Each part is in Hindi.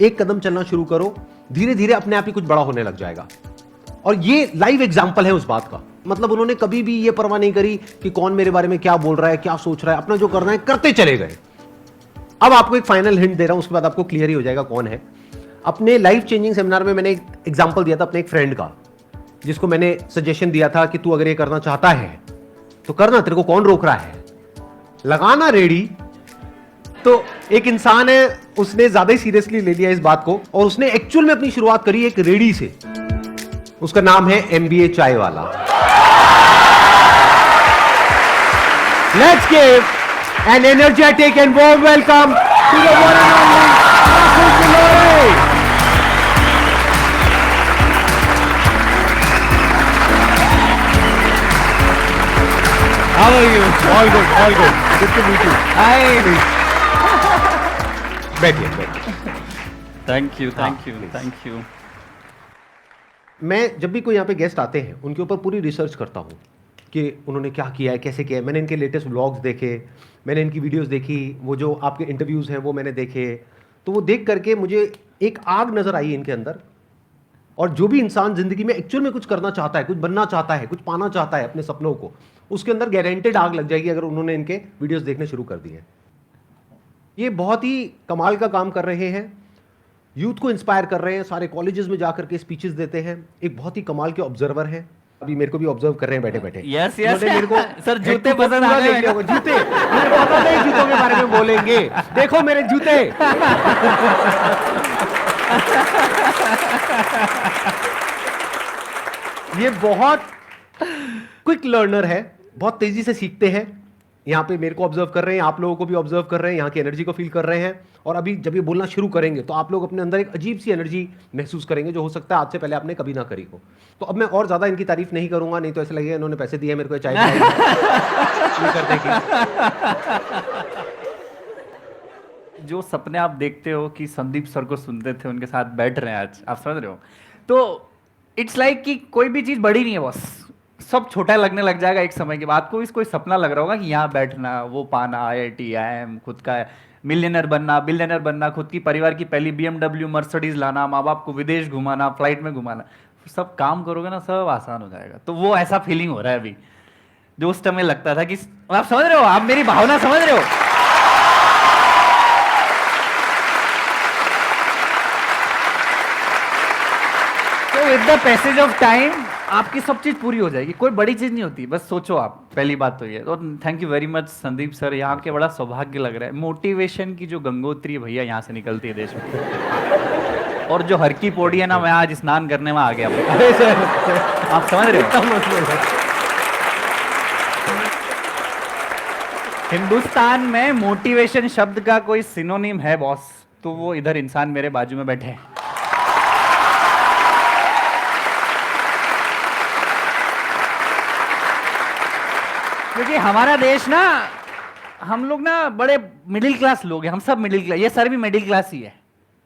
एक कदम चलना शुरू करो, धीरे धीरे अपने आप ही कुछ बड़ा होने लग जाएगा। और ये लाइव एग्जाम्पल है उस बात का। मतलब उन्होंने कभी भी ये परवाह नहीं करी कि कौन मेरे बारे में क्या बोल रहा है, क्या सोच रहा है, अपना जो करना है करते चले गए। अब आपको एक फाइनल हिंट दे रहा हूं, उसके बाद आपको क्लियर ही हो जाएगा कौन है। अपने लाइफ चेंजिंग सेमिनार में मैंने एक एग्जाम्पल दिया था अपने एक फ्रेंड का, जिसको मैंने सजेशन दिया था कि तू अगर ये करना चाहता है तो करना, तेरे को कौन रोक रहा है, लगाना रेडी। तो एक इंसान है, उसने ज्यादा ही सीरियसली ले लिया इस बात को और उसने एक्चुअल में अपनी शुरुआत करी एक रेडी से। उसका नाम है MBA Chai Wala. Let's give an energetic and warm welcome to the one and only Rahul Kilore. How are you? All good, all good. Good to meet you. Hi. बैठिए। Thank you, thank you, thank you. मैं जब भी कोई यहाँ पे गेस्ट आते हैं उनके ऊपर पूरी रिसर्च करता हूँ कि उन्होंने क्या किया है, कैसे किया है। मैंने इनके लेटेस्ट व्लॉग्स देखे, मैंने इनकी वीडियोस देखी, वो जो आपके इंटरव्यूज़ हैं वो मैंने देखे। तो वो देख करके मुझे एक आग नज़र आई इनके अंदर। और जो भी इंसान ज़िंदगी में एक्चुअल में कुछ करना चाहता है, कुछ बनना चाहता है, कुछ पाना चाहता है अपने सपनों को, उसके अंदर गारंटेड आग लग जाएगी अगर उन्होंने इनके वीडियोस देखने शुरू कर दिए। ये बहुत ही कमाल का काम कर रहे हैं, यूथ को इंस्पायर कर रहे हैं, सारे कॉलेजेस में जाकर के स्पीचेस देते हैं। एक बहुत ही कमाल के ऑब्जर्वर हैं, अभी मेरे को भी ऑब्जर्व कर रहे हैं बैठे बैठे। यस यस मेरे को सर जूते पसंद आ गए। जूते मुझे पता नहीं जूतों के बारे में बोलेंगे। देखो मेरे जूते। ये बहुत क्विक लर्नर है, बहुत तेजी से सीखते हैं। यहाँ पे मेरे को ऑब्जर्व कर रहे हैं, आप लोगों को भी ऑब्जर्व कर रहे हैं, यहाँ की एनर्जी को फील कर रहे हैं। और अभी जब ये बोलना शुरू करेंगे तो आप लोग अपने अंदर एक अजीब सी एनर्जी महसूस करेंगे जो हो सकता है आज से पहले आपने कभी ना करी हो। तो अब मैं और ज्यादा इनकी तारीफ नहीं करूंगा, नहीं तो ऐसा लगेगा इन्होंने पैसे दिए मेरे को चाय करने की। जो सपने आप देखते हो कि संदीप सर को सुनते थे, उनके साथ बैठ रहे हैं आज, आप समझ रहे हो? तो इट्स लाइक कि कोई भी चीज़ बड़ी नहीं है, बस सब छोटा लगने लग जाएगा एक समय के बाद। कोई सपना लग रहा होगा कि यहाँ बैठना, वो पाना, IIT, IIM, खुद का मिलियनर बनना, बिलियनर बनना, खुद की परिवार की पहली BMW मर्सिडीज लाना, माँ बाप को विदेश घुमाना, फ्लाइट में घुमाना, सब काम करोगे ना सब आसान हो जाएगा। तो वो ऐसा फीलिंग हो रहा है अभी, जो उस समय लगता था कि आप समझ रहे हो, आप मेरी भावना समझ रहे हो? तो with the passage of time आपकी सब चीज पूरी हो जाएगी। कोई बड़ी चीज नहीं होती, बस सोचो आप। पहली बात तो ये। तो thank you very much Sandeep sir, यहाँ के बड़ा सौभाग्य लग रहा है। मोटिवेशन की जो गंगोत्री भैया यहाँ से निकलती है देश में, और जो हर की पौड़ी है ना, मैं आज स्नान करने में आ गया। आप समझ रहे हो? हिंदुस्तान में मोटिवेशन शब्द का कोई सिनोनिम है बॉस, तो वो इधर इंसान मेरे बाजू में बैठे हैं। क्योंकि हमारा देश ना, हम लोग ना बड़े मिडिल क्लास लोग हैं, हम सब मिडिल क्लास, ये सर भी मिडिल क्लास ही है।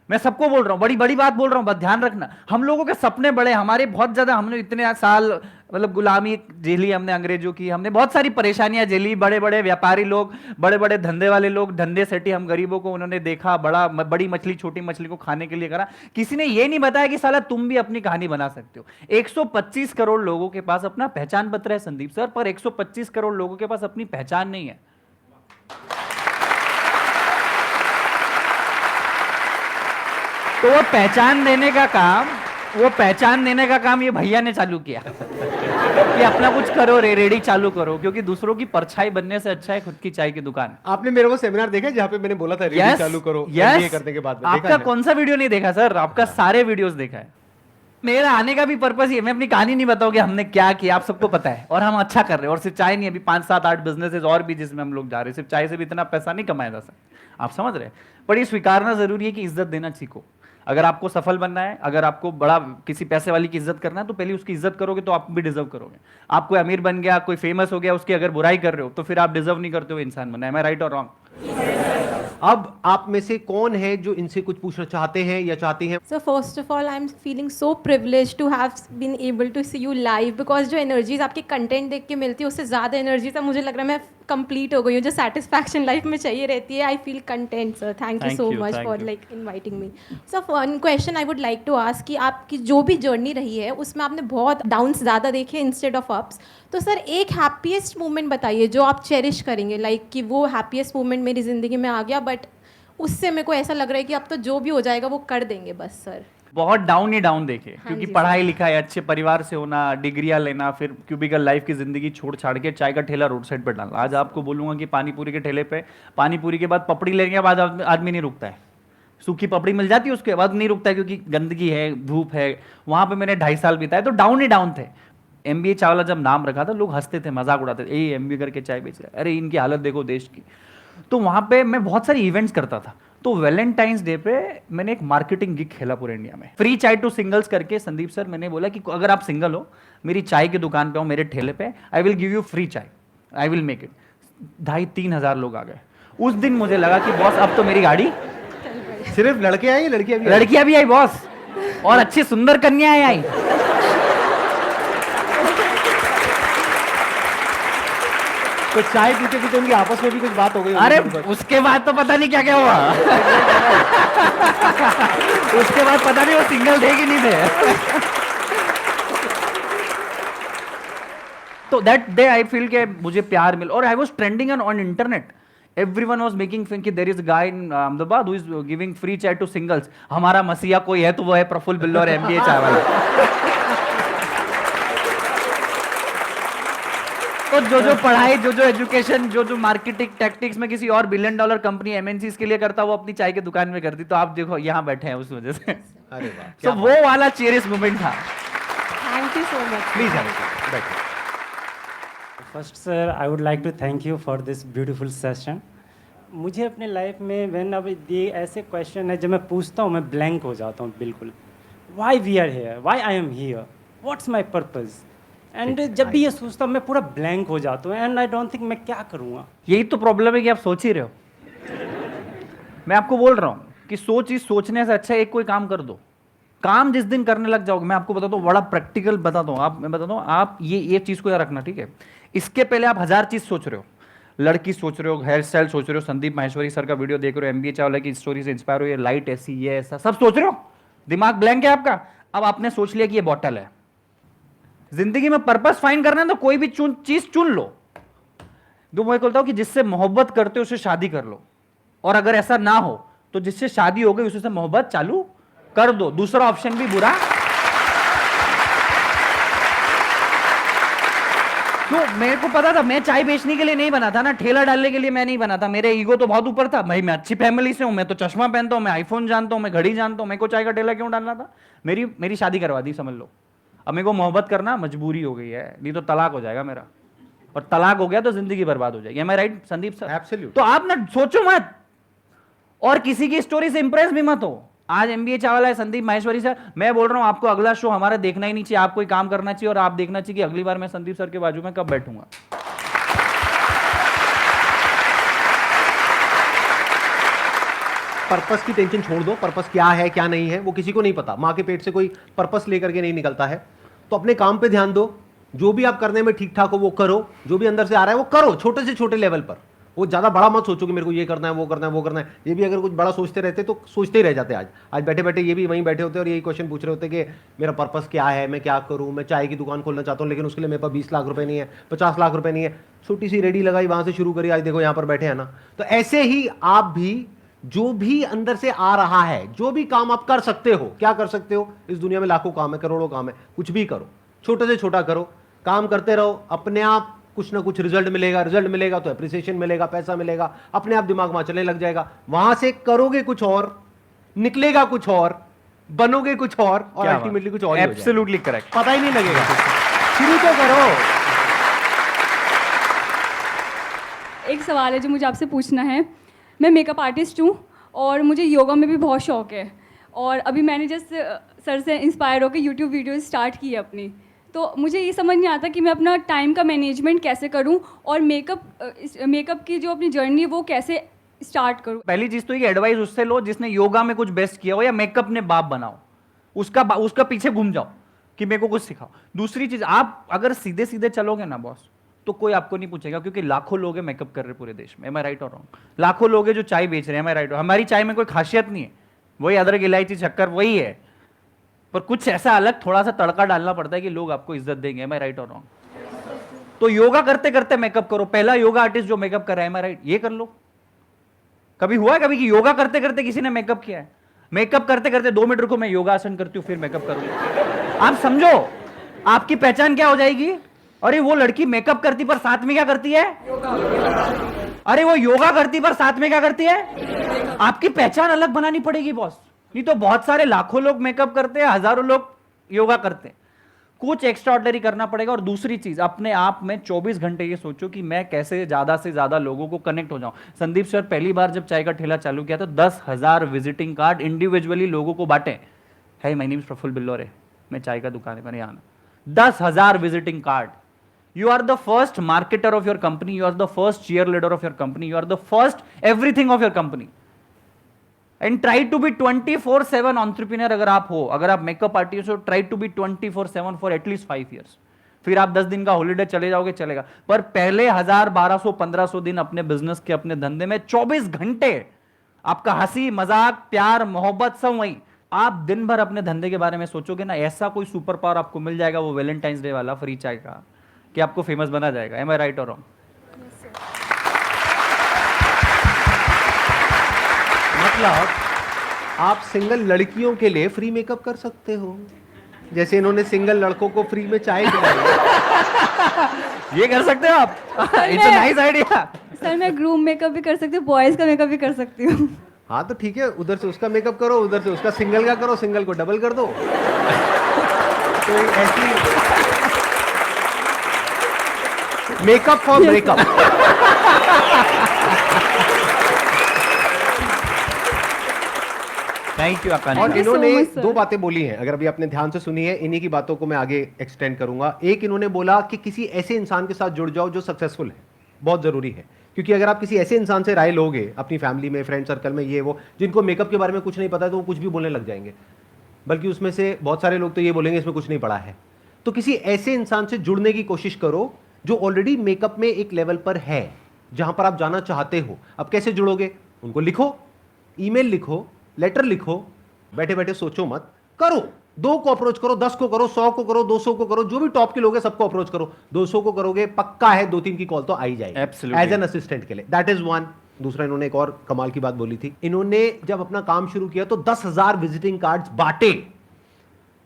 मैं सबको बोल रहा हूँ, बड़ी बड़ी बात बोल रहा हूँ, बस ध्यान रखना। हम लोगों के सपने बड़े, हमारे बहुत ज्यादा, हमने इतने साल मतलब गुलामी झेली हमने अंग्रेजों की, हमने बहुत सारी परेशानियां झेली। बड़े बड़े व्यापारी लोग, बड़े बड़े धंधे वाले लोग धंधे सेठी, हम गरीबों को उन्होंने देखा, बड़ी मछली छोटी मछली को खाने के लिए करा। किसी ने ये नहीं बताया कि साला तुम भी अपनी कहानी बना सकते हो। 125 करोड़ लोगों के पास अपना पहचान पत्र है संदीप सर, पर 125 करोड़ लोगों के पास अपनी पहचान नहीं है। तो वो पहचान देने का काम ये भैया ने चालू किया कि अपना कुछ करो, रेडी चालू करो, क्योंकि दूसरों की परछाई बनने से अच्छा है खुद की चाय की दुकान। आपने मेरे को सेमिनार देखा जहाँ पे मैंने बोला था रेडी चालू करो, MBA करने के बाद? आपका कौन सा वीडियो नहीं देखा सर? आपका सारे वीडियोस देखा है। मेरा आने का भी पर्पस ये, मैं अपनी कहानी नहीं बताऊंगी हमने क्या किया, आप सबको पता है, और हम अच्छा कर रहे हैं। और सिर्फ चाय नहीं, अभी 5, 7, 8 बिजनेसेस और भी जिसमें हम लोग जा रहे हैं। सिर्फ चाय से भी इतना पैसा नहीं कमाया जा सकता, आप समझ रहे हैं? पर ये स्वीकारना जरूरी है कि इज्जत देना सीखो। अगर आपको सफल बनना है, अगर आपको बड़ा किसी पैसे वाली की इज्जत करना है, तो पहले उसकी इज्जत करोगे तो आप भी डिजर्व करोगे। आप कोई अमीर बन गया, कोई फेमस हो गया, उसकी अगर बुराई कर रहे हो तो फिर आप डिजर्व नहीं करते हो इंसान बनना। एम आई राइट और रॉन्ग? अब आप में से कौन है जो इनसे कुछ पूछना चाहते हैं या चाहती हैं? So first of all, I'm feeling so privileged to have been able to see you live, because जो एनर्जीज आपके कंटेंट देख के मिलती है उससे ज़्यादा एनर्जीज अब मुझे लग रहा है मैं कंप्लीट हो गई हूँ, जो सेटिस्फैक्शन लाइफ में चाहिए रहती है. I feel content sir. Thank you Thank so you, much thank for you. Like inviting me. Sir one question I would like to ask कि आपकी जो भी जर्नी रही है उसमें आपने बहुत डाउन्स ज़्यादा देखे इंस्टेड ऑफ अप्स. तो सर एक हैप्पीएस्ट मोमेंट बताइए जो आप चेरिश करेंगे, लाइक कि वो हैप्पीएस्ट मोमेंट मेरी ज़िंदगी में आ गया, बट उससे मेरे को ऐसा लग रहा है कि अब तो जो भी हो जाएगा वो कर देंगे बस सर. बहुत डाउन ही डाउन देखे, हाँ क्योंकि जी, पढ़ाई लिखाई, अच्छे परिवार से होना, डिग्रियां लेना, फिर क्यूबिकल लाइफ की जिंदगी छोड़ छाड़ के चाय का ठेला रोड साइड पर डालना. आज आपको बोलूंगा कि पानी पूरी के ठेले पे पानी पूरी के बाद पपड़ी लेने के बाद आदमी नहीं रुकता है. सूखी पपड़ी मिल जाती है उसके बाद नहीं रुकता है, क्योंकि गंदगी है, धूप है. वहां पे मैंने 2.5 साल बिताए, तो डाउन ही डाउन थे. MBA चावला जब नाम रखा था लोग हंसते थे, मजाक उड़ाते थे, ये MBA करके चाय बेच रहा है, अरे इनकी हालत देखो देश की. तो वहां पे मैं बहुत सारी इवेंट्स करता था. तो वैलेंटाइंस डे पे मैंने एक मार्केटिंग गिग खेला पूरे इंडिया में, फ्री चाय टू सिंगल्स करके. संदीप सर, मैंने बोला कि अगर आप सिंगल हो, मेरी चाय की दुकान पे हो, मेरे ठेले पे, I will give you free चाय, आई विल मेक इट. 2,500-3 हजार लोग आ गए. उस दिन मुझे लगा कि बॉस अब तो मेरी गाड़ी. सिर्फ लड़के आए, लड़कियां भी लड़कियां भी आई बॉस, और अच्छी सुंदर कन्याएं आई. तो चाय पीते पीते उनकी आपस में भी कुछ बात हो गई. अरे उसके बाद तो पता नहीं क्या क्या हुआ. उसके बाद पता नहीं वो सिंगल थे कि नहीं थे. तो दैट डे आई फील के मुझे प्यार मिल, और I was trending on internet. Everyone was making fun कि there is a guy in Ahmedabad who is giving free chai to singles. हमारा मसीहा कोई है तो वो है प्रफुल्ल बिल्लो और MBA चाय वाला. तो जो पढ़ाई, जो एजुकेशन, जो मार्केटिंग टैक्टिक्स में किसी और $1 बिलियन कंपनी MNCs के लिए करता, वो अपनी चाय की दुकान में करती. तो आप देखो यहाँ बैठे हैं उस वजह से. अरे वाह, तो वो वाला चेरियस मोमेंट था. Thank you so much. Please बैठो. First sir, I would like to thank you for this beautiful session. मुझे अपने लाइफ में व्हेन अब ये ऐसे क्वेश्चन है जब मैं पूछता हूँ मैं ब्लैंक हो जाता हूँ बिल्कुल. Why we are here, why I am here, what's my purpose. And जब भी ये सोचता हूँ मैं पूरा ब्लैंक हो जाता हूँ एंड आई डोंट थिंक मैं क्या करूँगा. यही तो प्रॉब्लम है कि आप सोच ही रहे हो. मैं आपको बोल रहा हूँ कि सोचने से अच्छा एक कोई काम कर दो. काम जिस दिन करने लग जाओगे, मैं आपको बताता हूँ, बड़ा प्रैक्टिकल बताता हूँ. मैं बताता हूँ, आप ये चीज को याद रखना, ठीक है. इसके पहले आप 1000 चीज सोच रहे हो. लड़की सोच रहे हो, हेयर स्टाइल सोच रहे हो, संदीप माहेश्वरी सर का वीडियो देख रहे हो, MBA चावला की स्टोरी से इंस्पायर हो, ये लाइट ऐसी, ये ऐसा, सब सोच रहे हो. दिमाग ब्लैंक है आपका. अब आपने सोच लिया कि ये बॉटल है. जिंदगी में पर्पस फाइंड करना है तो कोई भी चीज चुन लो. तो मैं बोलता हूं कि जिससे मोहब्बत करते हो उससे शादी कर लो, और अगर ऐसा ना हो तो जिससे शादी हो गई उससे मोहब्बत चालू कर दो. दूसरा ऑप्शन भी बुरा. तो मेरे को पता था मैं चाय बेचने के लिए नहीं बना था ना, ठेला डालने के लिए मैं नहीं बना था. मेरे ईगो तो बहुत ऊपर था. मैं अच्छी फैमिली से हूं, मैं तो चश्मा पहनता हूं, मैं आईफोन जानता हूं, मैं घड़ी जानता हूं. मेरे को चाय का ठेला क्यों डालना था. मेरी शादी करवा दी, समझ लो. अब मेरे को मोहब्बत करना मजबूरी हो गई है, नहीं तो तलाक हो जाएगा मेरा, और तलाक हो गया तो जिंदगी बर्बाद हो जाएगी. एम आई राइट संदीप सर? Absolutely. तो आप ना सोचो मत, और किसी की स्टोरी से इंप्रेस भी मत हो. आज MBA चावला है, संदीप माहेश्वरी सर, मैं बोल रहा हूं आपको अगला शो हमारा देखना ही नहीं चाहिए. आपको काम करना चाहिए, और आप देखना चाहिए कि अगली बार मैं संदीप सर के बाजू में कब बैठूंगा. पर्पस की टेंशन छोड़ दो. पर्पस क्या है क्या नहीं है वो किसी को नहीं पता. माँ के पेट से कोई पर्पस लेकर के नहीं निकलता है. तो अपने काम पे ध्यान दो. जो भी आप करने में ठीक ठाक हो वो करो. जो भी अंदर से आ रहा है वो करो, छोटे से छोटे लेवल पर. वो ज्यादा बड़ा मत सोचो कि मेरे को ये करना है, वो करना है, वो करना है. ये भी अगर कुछ बड़ा सोचते रहते तो सोचते ही रह जाते. आज बैठे बैठे ये भी वहीं बैठे होते और यही क्वेश्चन पूछ रहे होते कि मेरा पर्पस क्या है, मैं क्या करूं. मैं चाय की दुकान खोलना चाहता हूं, लेकिन उसके लिए मेरे पास 20 लाख रुपए नहीं है, 50 लाख रुपए नहीं है. छोटी सी रेडी लगाई, वहां से शुरू करी, आज देखो यहां पर बैठे हैं ना. तो ऐसे ही आप भी, जो भी अंदर से आ रहा है, जो भी काम आप कर सकते हो, क्या कर सकते हो. इस दुनिया में लाखों काम है, करोड़ों काम है. कुछ भी करो, छोटे से छोटा करो, काम करते रहो. अपने आप कुछ ना कुछ रिजल्ट मिलेगा तो एप्रिसिएशन मिलेगा, पैसा मिलेगा, अपने आप दिमाग वहां चलने लग जाएगा. वहां से करोगे कुछ और, निकलेगा कुछ और, बनोगे कुछ और अल्टीमेटली कुछ और. Absolutely correct. पता ही नहीं लगेगा. शुरू तो करो. एक सवाल है जो मुझे आपसे पूछना है. मैं मेकअप आर्टिस्ट हूँ और मुझे योगा में भी बहुत शौक है, और अभी मैंने जस्ट सर से इंस्पायर होकर यूट्यूब वीडियोस स्टार्ट की है अपनी. तो मुझे ये समझ नहीं आता कि मैं अपना टाइम का मैनेजमेंट कैसे करूँ, और मेकअप की जो अपनी जर्नी है वो कैसे स्टार्ट करूँ. पहली चीज तो ये एडवाइस उससे लो जिसने योगा में कुछ बेस्ट किया हो, या मेकअप ने बाप बनाओ, उसका पीछे घूम जाओ कि मेरे को कुछ सिखाओ. दूसरी चीज, आप अगर सीधे सीधे चलोगे ना बॉस, तो कोई आपको नहीं पूछेगा, क्योंकि लाखों लोग हैं मेकअप कर रहे पूरे देश में। एम आई राइट और रॉन्ग? लाखों लोग हैं जो चाय बेच रहे हैं। एम आई राइट? हमारी चाय में कोई खासियत नहीं है, वही अदरक इलायची शक्कर वही है, पर कुछ ऐसा अलग थोड़ा सा तड़का डालना पड़ता है कि लोग आपको इज्जत देंगे। एम आई राइट और रॉन्ग? तो योगा करते करते मेकअप करो। पहला योगा आर्टिस्ट जो मेकअप कर रहा है, एम आई राइट? ये कर लो। कभी हुआ है कभी कि योगा करते करते किसी ने मेकअप किया है? मेकअप करते करते 2 मिनट रुको, मैं योगा आसन करती हूँ फिर मेकअप करूंगी। आप समझो आपकी पहचान क्या हो जाएगी। अरे वो लड़की मेकअप करती पर साथ में क्या करती है? अरे वो योगा करती पर साथ में क्या करती है? आपकी पहचान अलग बनानी पड़ेगी बॉस, नहीं तो बहुत सारे लाखों लोग मेकअप करते हैं, हजारों लोग योगा करते हैं। कुछ एक्स्ट्रा ऑर्डिनरी करना पड़ेगा। और दूसरी चीज, अपने आप में 24 घंटे ये सोचो कि मैं कैसे ज्यादा से ज्यादा लोगों को कनेक्ट हो जाऊं। संदीप सर पहली बार जब चाय का ठेला चालू किया तो 10,000 विजिटिंग कार्ड इंडिविजुअली लोगों को बांटे। Hi my name is Praful Billore, मैं चाय का दुकान है, मैंने आना। 10,000 visiting card. You are the first marketer of your company. You are the first cheerleader of your company. You are the first everything of your company. And try to be 24/7 entrepreneur अगर आप हो, अगर आप मेकअप आर्टिस्ट हो, try to be 24/7 for at least 5 years. फिर आप 10 दिन का हॉलीडे चले जाओगे, चलेगा, पर पहले 1000, 1200, 1500 दिन अपने बिजनेस के, अपने धंधे में 24 घंटे आपका हंसी मजाक प्यार मोहब्बत सब वही। आप दिन भर अपने धंधे के बारे में सोचोगे ना, ऐसा कोई सुपर पावर आपको मिल जाएगा, वो वैलेंटाइंस डे वाला फ्री चाय का, कि आपको फेमस बना जाएगा। एम आई राइट और रॉन्ग? मतलब आप सिंगल लड़कियों के लिए फ्री मेकअप कर सकते हो, जैसे इन्होंने सिंगल लड़कों को फ्री में चाय पिलाई। ये कर सकते हो आप। It's a nice idea. Sir मैं ग्रूम मेकअप भी कर सकती हूँ, बॉयज़ का मेकअप भी कर सकती हूँ। हाँ तो ठीक है, उधर से उसका मेकअप करो, उधर से उसका सिंगल का करो, सिंगल को डबल कर दो। तो ऐसी makeup for breakup. Thank you Akanksha. और Thank you so इन्होंने much, sir. 2 बातें बोली हैं, अगर अभी आपने ध्यान से सुनी है, इन्हीं की बातों को मैं आगे एक्सटेंड करूंगा। एक, इन्होंने बोला कि किसी ऐसे इंसान के साथ जुड़ जाओ जो सक्सेसफुल है, बहुत जरूरी है, क्योंकि अगर आप किसी ऐसे इंसान से राय लोगे अपनी फैमिली में, फ्रेंड सर्कल में, ये वो, जिनको मेकअप के बारे में कुछ नहीं पता है, तो वो कुछ भी बोलने लग जाएंगे, बल्कि उसमें से बहुत सारे लोग तो ये बोलेंगे इसमें कुछ नहीं पड़ा है। तो किसी ऐसे इंसान से जुड़ने की कोशिश करो जो ऑलरेडी मेकअप में एक लेवल पर है, जहां पर आप जाना चाहते हो। अब कैसे जुड़ोगे? उनको लिखो, ईमेल लिखो, लेटर लिखो, बैठे बैठे सोचो मत, करो। 2 को अप्रोच करो, 10 को करो, 100 को करो, 200 को करो, जो भी टॉप के लोग हैं सबको अप्रोच करो। 200 को करोगे पक्का है 2-3 की कॉल तो आ ही जाएगी Absolutely. एज एन असिस्टेंट के लिए। That is one. दूसरा, इन्होंने एक और कमाल की बात बोली थी। इन्होंने जब अपना काम शुरू किया तो 10,000 विजिटिंग कार्ड्स बांटे।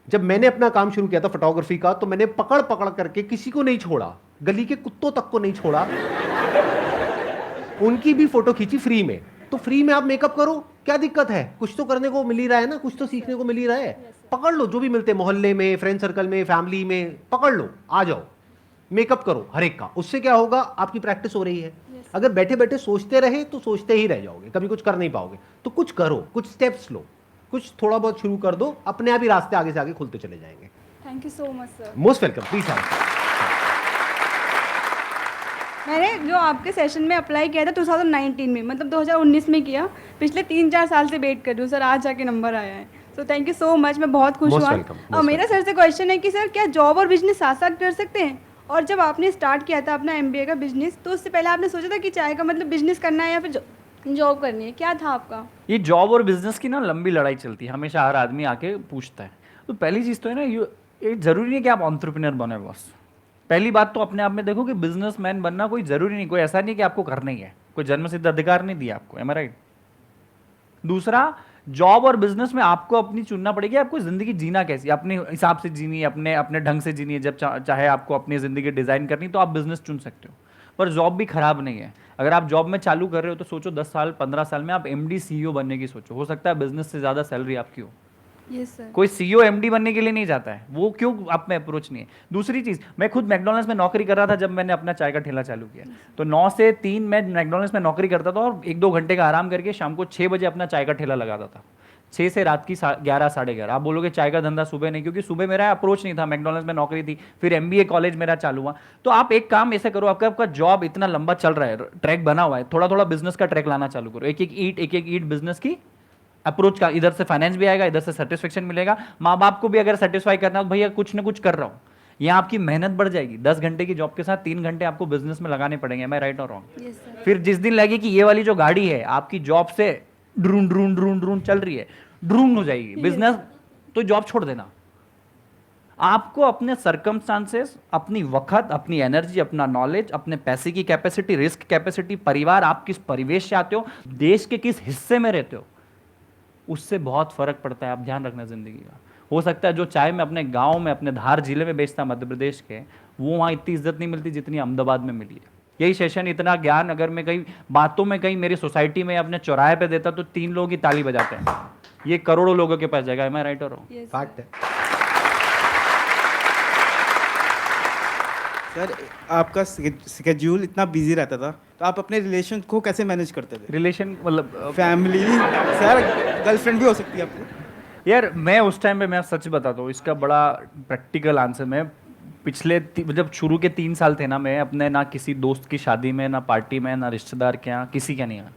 जब मैंने अपना काम शुरू किया था फोटोग्राफी का, तो मैंने पकड़ पकड़ करके किसी को नहीं छोड़ा, गली के कुत्तों तक को नहीं छोड़ा, उनकी भी फोटो खींची फ्री में। तो फ्री में आप मेकअप करो, क्या दिक्कत है? कुछ तो करने को मिल ही रहा है ना, कुछ तो सीखने को मिल ही रहा है। पकड़ लो जो भी मिलते, मोहल्ले में, फ्रेंड सर्कल में, फैमिली में, पकड़ लो, आ जाओ, मेकअप करो हर एक का। उससे क्या होगा? आपकी प्रैक्टिस हो रही है। अगर बैठे बैठे सोचते रहे तो सोचते ही रह जाओगे, कभी कुछ कर नहीं पाओगे। तो कुछ करो, कुछ स्टेप्स लो, कुछ थोड़ा बहुत शुरू कर दो, अपने आप ही रास्ते आगे से आगे खुलते चले जाएंगे। Thank you so much sir. Most welcome, please. मैंने जो आपके सेशन में अप्लाई किया था 2019 में, मतलब 2019 में किया, पिछले 3-4 साल से वेट कर रही हूँ सर, आज जाके नंबर आया है। So thank you so much, मैं बहुत खुश Most हुआ। welcome, most और मेरा सर से क्वेश्चन है कि सर क्या जॉब और बिजनेस साथ साथ कर सकते हैं? और जब आपने स्टार्ट किया था अपना MBA का बिजनेस, तो उससे पहले आपने सोचा था कि चाय का मतलब बिजनेस करना है या फिर जॉब करनी है, क्या था आपका? ये जॉब और बिजनेस की ना लंबी लड़ाई चलती है, हमेशा हर आदमी आके पूछता है। तो पहली चीज तो है ना, ये जरूरी नहीं है कि आप एंटरप्रेन्योर बने बॉस। पहली बात तो अपने आप में देखो कि बिजनेसमैन बनना कोई जरूरी नहीं, कोई ऐसा नहीं कि आपको करना ही है, कोई जन्म सिद्ध अधिकार नहीं दिया आपको। एम आई राइट? दूसरा, जॉब और बिजनेस में आपको अपनी चुनना पड़ेगी, आपको जिंदगी जीना कैसी, अपने हिसाब से जीनी है, अपने अपने ढंग से जीनी है। जब चाहे आपको अपनी जिंदगी डिजाइन करनी तो आप बिजनेस चुन सकते हो, पर जॉब भी खराब नहीं है। अगर आप जॉब में चालू कर रहे हो तो सोचो 10 साल 15 साल में आप MD CEO बनने की सोचो, हो सकता है बिजनेस से ज्यादा सैलरी आपकी हो। Yes sir. कोई CEO MD बनने के लिए नहीं जाता है, वो क्यों आप में अप्रोच नहीं है। दूसरी चीज, मैं खुद मैकडॉनल्ड्स में नौकरी कर रहा था जब मैंने अपना चाय का ठेला चालू किया, तो 9 से 3 मैं मैकडॉनल्ड्स में नौकरी करता था और 1-2 घंटे का आराम करके शाम को 6 बजे अपना चाय का ठेला लगाता था, 6 से रात की 11 साढ़े 11। आप बोलोगे चाय का धंधा सुबह नहीं, क्योंकि सुबह मेरा अप्रोच नहीं था, मैकडॉनल्ड्स में नौकरी थी, फिर MBA कॉलेज मेरा चालू हुआ। तो आप एक काम ऐसे करो, आपका जॉब इतना लंबा चल रहा है, ट्रैक बना हुआ है, थोड़ा थोड़ा बिजनेस का ट्रैक लाना चालू करो। एक एक ईट बिजनेस की अप्रोच का, इधर से फाइनेंस भी आएगा, इधर से सेटिस्फेक्शन मिलेगा, माँ बाप को भी अगर सेटिस्फाई करना है तो भैया कुछ ना कुछ कर रहा हूँ। यहाँ आपकी मेहनत बढ़ जाएगी। 10 घंटे की जॉब के साथ 3 घंटे आपको बिजनेस में लगाने पड़ेंगे। मैं राइट और रॉन्ग? Yes sir. फिर जिस दिन लगे कि ये वाली जो गाड़ी है आपकी जॉब से ड्रून ड्रून ड्रून ड्रून चल रही है, ड्रून हो जाएगी बिजनेस, तो जॉब छोड़ देना। आपको अपने सर्कमस्टांसेस, अपनी वक्त, अपनी एनर्जी, अपना नॉलेज, अपने पैसे की कैपेसिटी, रिस्क कैपेसिटी, परिवार, आप किस परिवेश से आते हो, देश के किस हिस्से में रहते हो, उससे बहुत फर्क पड़ता है। आप ध्यान रखना जिंदगी का। हो सकता है जो चाय मैं अपने गांव में, अपने धार जिले में बेचता मध्य प्रदेश के, वो वहां इतनी इज्जत नहीं मिलती जितनी अहमदाबाद में मिली है। यही सेशन, इतना ज्ञान अगर मैं कहीं बातों में कहीं मेरी सोसाइटी में अपने चौराहे पे देता तो 3 लोग ही ताली बजाते हैं। ये करोड़ों लोगों के पास जाएगा। मैं राइट और रॉन्ग? यस फैक्ट है। सर आपका स्केड्यूल इतना बिजी रहता था, तो आप अपने रिलेशन को कैसे मैनेज करते थे? रिलेशन मतलब फैमिली सर, गर्लफ्रेंड भी हो सकती है आपको। यार मैं उस टाइम पे, मैं सच बताता हूँ, इसका बड़ा प्रैक्टिकल आंसर। मैं पिछले जब शुरू के 3 साल थे ना, मैं अपने ना किसी दोस्त की शादी में, ना पार्टी में, ना रिश्तेदार के यहाँ, किसी के नहीं आया।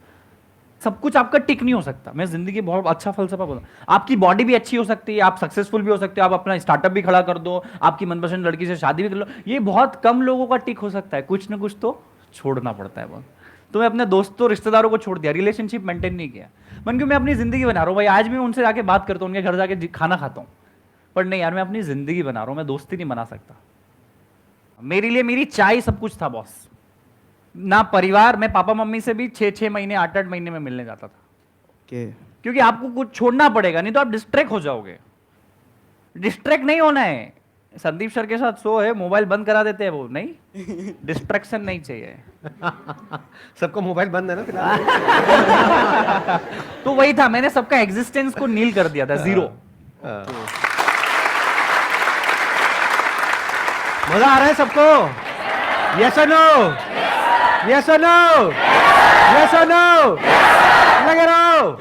सब कुछ आपका टिक नहीं हो सकता। मैं जिंदगी बहुत अच्छा फलसफा बोला। आपकी बॉडी भी अच्छी हो सकती है, आप सक्सेसफुल भी हो सकते हो, आप अपना स्टार्टअप भी खड़ा कर दो, आपकी मनपसंद लड़की से शादी भी कर लो। ये बहुत कम लोगों का टिक हो सकता है। कुछ ना कुछ तो छोड़ना पड़ता है बहुत। तो मैं अपने दोस्तों रिश्तेदारों को छोड़ दिया, रिलेशनशिप मेंटेन नहीं किया। मन क्यों, मैं अपनी जिंदगी बना रहा हूँ भाई। आज भी उनसे जाके बात करता हूँ, उनके घर जाके खाना खाता हूँ, पर नहीं यार, मैं अपनी जिंदगी बना रहा हूँ, मैं दोस्ती नहीं बना सकता। मेरे लिए मेरी चाय सब कुछ था बॉस। ना परिवार, मैं पापा मम्मी से भी 6-6 महीने, 8-8 महीने में मिलने जाता था। ओके। क्योंकि आपको कुछ छोड़ना पड़ेगा, नहीं तो आप डिस्ट्रैक्ट हो जाओगे। डिस्ट्रैक्ट नहीं होना है। संदीप सर के साथ शो है, मोबाइल बंद करा देते हैं वो, नहीं, डिस्ट्रैक्शन नहीं चाहिए। सबका मोबाइल बंद है ना फिलहाल। तो वही था, मैंने सबका एग्जिस्टेंस को नील कर दिया था, 0। मजा आ रहा है सबको? यस और नो? यस और नो? यस और नो? लगे रहो।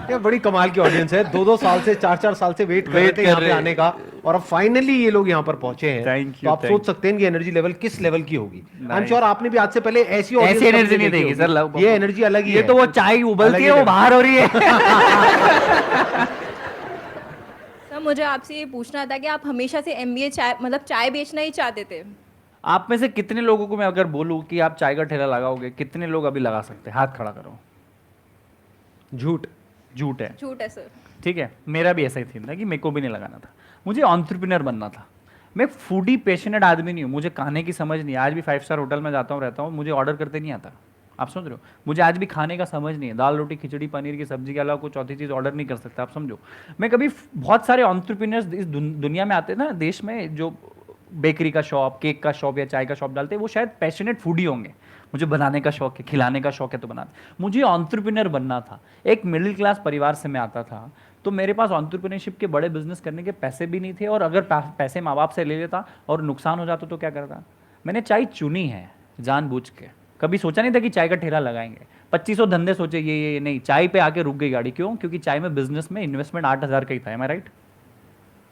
ये बड़ी कमाल की ऑडियंस है। 2-2 साल से, 4-4 साल से वेट कर रहे थे यहाँ पे आने का, और अब फाइनली ये लोग यहाँ पर पहुंचे हैं। Thank you, तो आप thank सोच सकते हैं कि एनर्जी लेवल किस लेवल की होगी। आई एम श्योर आपने भी आज से पहले ऐसी audience ऐसी एनर्जी कभी नहीं देखी देगी होगी। सर। ये एनर्जी अलग ही ये है। तो वो चाय उबलती है, अलग ही वो बाहर हो रही है। सर मुझे आपसे ये पूछना था कि आप हमेशा से एमबीए चाय मतलब चाय बेचना ही चाहते थे? आप में से कितने लोगों को मैं अगर बोलूं कि आप चाय का ठेला लगाओगे, कितने लोग अभी लगा सकते हैं? हाथ खड़ा करो। झूठ है। झूठ है सर। ठीक है, मेरा भी ऐसा ही थी ना कि मेरे को भी नहीं लगाना था। मुझे एंटरप्रेन्योर बनना था। मैं फूडी पैशनेट आदमी नहीं हूँ, मुझे खाने की समझ नहीं है। आज भी 5 स्टार होटल में जाता हूँ, रहता हूँ, मुझे ऑर्डर करते नहीं आता। आप समझ रहे हो? मुझे आज भी खाने का समझ नहीं है। दाल रोटी खिचड़ी पनीर की सब्जी के अलावा कुछ चौथी चीज़ ऑर्डर नहीं कर सकता। आप समझो, मैं कभी, बहुत सारे एंटरप्रेन्योर्स इस दुनिया में आते हैं ना, देश में, जो बेकरी का शॉप, केक का शॉप या चाय का शॉप डालते हैं, वो शायद पैशनेट फूडी होंगे। मुझे बनाने का शौक है, खिलाने का शौक है, तो बनाते। मुझे एंटरप्रेन्योर बनना था। एक मिडिल क्लास परिवार से मैं आता था, तो मेरे पास एंटरप्रेन्योरशिप के बड़े बिजनेस करने के पैसे भी नहीं थे, और अगर पैसे माँ बाप से ले लेता और नुकसान हो जाता तो क्या करता। मैंने चाय चुनी है जानबूझ के। कभी सोचा नहीं था कि चाय का ठेला लगाएंगे। 2500 धंधे सोचे, ये नहीं, चाय पे आके रुक गई गाड़ी। क्यों? क्योंकि चाय में बिजनेस में इन्वेस्टमेंट 8000 का ही था। एम आई राइट?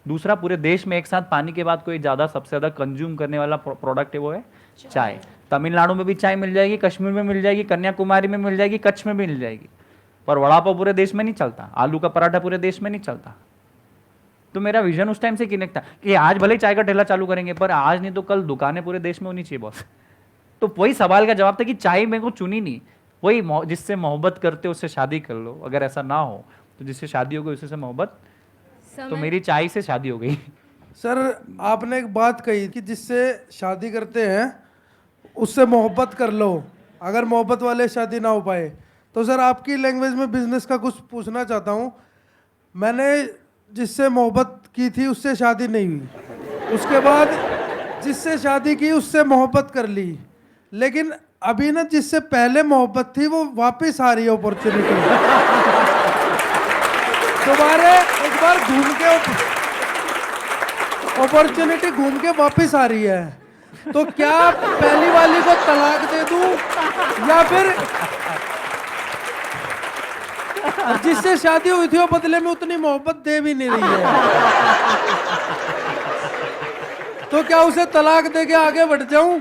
दूसरा, पूरे देश में एक साथ पानी के बाद कोई ज़्यादा, सबसे ज़्यादा कंज्यूम करने वाला प्रोडक्ट है, वो है चाय। तमिलनाडु में भी चाय मिल जाएगी, कश्मीर में मिल जाएगी, कन्याकुमारी में मिल जाएगी, कच्छ में भी मिल जाएगी, पर वड़ा पाव पूरे देश में नहीं चलता, आलू का पराठा पूरे देश में नहीं चलता। तो मेरा विजन उस टाइम से कनेक्ट था कि आज भले चाय का ठेला चालू करेंगे, पर आज नहीं तो कल दुकानें पूरे देश में होनी चाहिए बॉस। तो वही सवाल का जवाब था कि चाय मेरे को चुनी नहीं। वही जिससे मोहब्बत करते हो उससे शादी कर लो, अगर ऐसा ना हो तो जिससे शादी हो गई उसी से मोहब्बत। तो मेरी चाय से शादी हो गई। सर आपने एक बात कही कि जिससे शादी करते हैं उससे मोहब्बत कर लो, अगर मोहब्बत वाले शादी ना हो पाए। तो सर आपकी लैंग्वेज में बिजनेस का कुछ पूछना चाहता हूँ। मैंने जिससे मोहब्बत की थी उससे शादी नहीं हुई, उसके बाद जिससे शादी की उससे मोहब्बत कर ली, लेकिन अभी ना जिससे पहले मोहब्बत थी वो वापस आ रही है अपॉर्चुनिटी। दोबारा एक बार घूम के अपॉर्चुनिटी घूम के वापस आ रही है। तो क्या पहली वाली को तलाक दे दूं, या फिर जिससे शादी हुई थी वो बदले में उतनी मोहब्बत दे भी नहीं रही है, तो क्या उसे तलाक दे के आगे बढ़ जाऊं,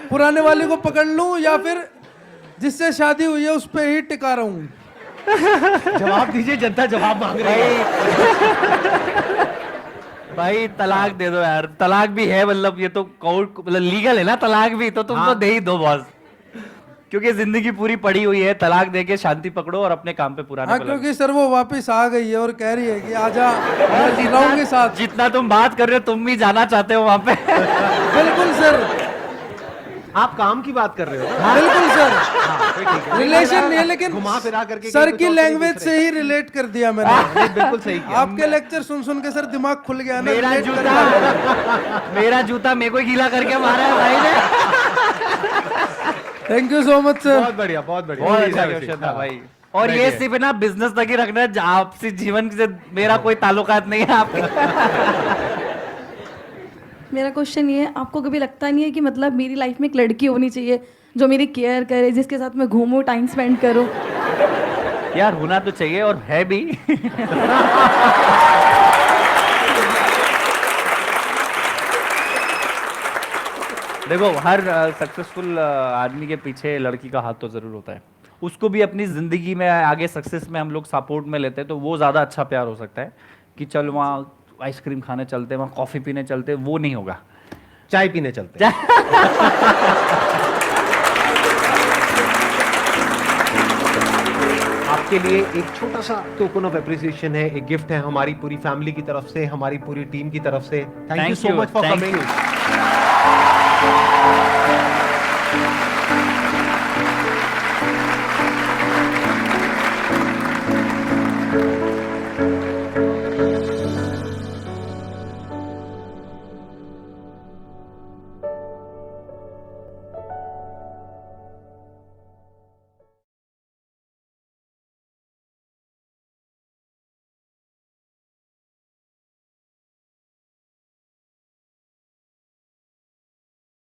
पुराने वाली को पकड़ लूं, या फिर जिससे शादी हुई है उस पर ही टिका रहूं? जवाब दीजिए, जनता जवाब मांग रही है। भाई तलाक दे दो यार, तलाक भी है मतलब, ये तो कोर्ट मतलब लीगल है ना तलाक भी, तो तुम तो दे ही दो बॉस, क्योंकि जिंदगी पूरी पड़ी हुई है। तलाक दे के शांति पकड़ो और अपने काम पे पुराने हाँ, पे लगो। क्योंकि सर वो वापस आ गई है और कह रही है कि आजा, मैं जी रहा हूँ के साथ। जितना तुम बात कर रहे हो, तुम भी जाना चाहते हो वहां पे। बिल्कुल सर, आप काम की बात कर रहे हो ना? बिल्कुल सर, हाँ, फिर ठीक है। रिलेशन नहीं है, लेकिन घुमा फिरा करके सर कुछ की और लैंग्वेज पूछ से ही रिलेट कर दिया मैंने। नहीं, बिल्कुल सही किया। आपके लेक्चर सुन सुन के सर दिमाग खुल गया ना, मेरा relate जूता करना। मेरा जूता मेरे को ही गीला करके मारा है भाई ने। Thank you so much sir. बहुत बढ़िया, बहुत बढ़िया। बहुत ये अच्छा वैसे, क्वेश्चन था हाँ। भाई। और ये बैठिए। सिर्फ ना बिजनेस तक ही रखना है, आपसी जीवन से मेरा कोई ताल्लुकात नहीं है आपके। मेरा क्वेश्चन ये है, आपको कभी लगता नहीं है कि मतलब मेरी लाइफ में एक लड़की होनी चाहिए जो मेरी केयर करे, जिसके साथ मैं घूमूं, टाइम स्पेंड करूं? यार होना तो चाहिए और है भी। देखो हर सक्सेसफुल आदमी के पीछे लड़की का हाथ तो जरूर होता है। उसको भी अपनी जिंदगी में आगे सक्सेस में हम लोग सपोर्ट में लेते हैं, तो वो ज्यादा अच्छा प्यार हो सकता है कि चल वहाँ आइसक्रीम खाने चलते, वहाँ कॉफी पीने चलते, वो नहीं होगा। चाय पीने चलते हैं। आपके लिए एक छोटा सा टोकन ऑफ एप्रिसिएशन है, एक गिफ्ट है हमारी पूरी फैमिली की तरफ से, हमारी पूरी टीम की तरफ से। Thank you so much for thank coming. you.